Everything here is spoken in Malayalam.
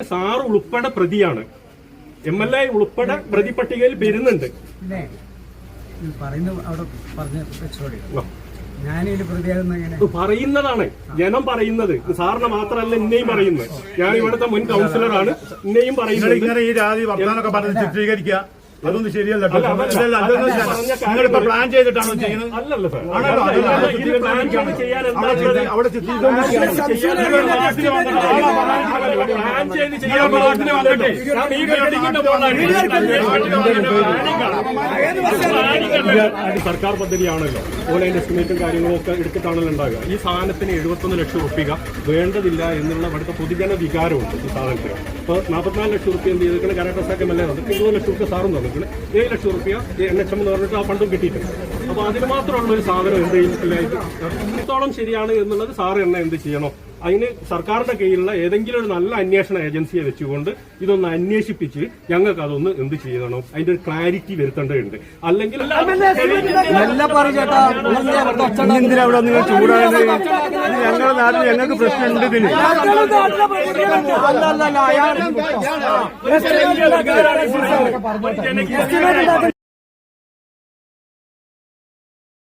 സാർ ഉൾപ്പെടെ പ്രതിയാണ്. MLA ഉൾപ്പെടെ പ്രതി പട്ടികയിൽ വരുന്നുണ്ട്. പറയുന്നതാണ് ജനം പറയുന്നത്. സാറിന് മാത്രമല്ല എന്നെയും പറയുന്നത്. ഞാൻ ഇവിടുത്തെ മുൻ കൗൺസിലറാണ്. എന്നെയും പറയുന്നത് ഈ ജാതി വർത്താനൊക്കെ പറഞ്ഞ് ചിത്രീകരിക്കുക അതൊന്നും ശരിയല്ല. പ്ലാൻ ചെയ്തിട്ടാണോ ചെയ്യുന്നത്? അല്ലല്ലോ സാർ. അവിടെ സർക്കാർ പദ്ധതിയാണല്ലോ. ഓൺലൈൻ എസ്റ്റിമേറ്റും കാര്യങ്ങളും ഒക്കെ എടുത്തിട്ടാണല്ലോ ഉണ്ടാകുക. ഈ സാധനത്തിന് 71 ലക്ഷം റുപ്യ വേണ്ടതില്ല എന്നുള്ള ഇവിടുത്തെ പൊതുജന വികാരമുണ്ട്. ഈ സാധനത്തിന് ഇപ്പൊ 44 ലക്ഷം റുപ്യ എന്ത് ചെയ്തിട്ട് കരാട്ടസാക്കമല്ലേ 20 ലക്ഷം റുപ്യ സാറും തന്നിട്ടുണ്ട്. 7 ലക്ഷം റുപ്യ NHM എന്ന് പറഞ്ഞിട്ട് ആ ഫണ്ടും കിട്ടിയിട്ടുണ്ട്. അപ്പൊ അതിന് മാത്രമുള്ള ഒരു സാധനം എന്ത് ചെയ്തിട്ടില്ലായിട്ട് ഇത്രത്തോളം ശരിയാണ് എന്നുള്ളത് സാറ് എന്നെ എന്ത് ചെയ്യണോ? അതിന് സർക്കാരിന്റെ കീഴിലുള്ള ഏതെങ്കിലും ഒരു നല്ല അന്വേഷണ ഏജൻസിയെ വെച്ചുകൊണ്ട് ഇതൊന്ന് അന്വേഷിപ്പിച്ച് ഞങ്ങൾക്ക് അതൊന്ന് എന്ത് ചെയ്യണം, അതിന്റെ ഒരു ക്ലാരിറ്റി വരുത്തേണ്ടതുണ്ട്. അല്ലെങ്കിൽ എന്തിനാ അവിടെ നിങ്ങൾ ചൂടായത്? ഞങ്ങളുടെ നാട്ടിൽ ഞങ്ങൾക്ക് പ്രശ്നമുണ്ട്. ഇതിന്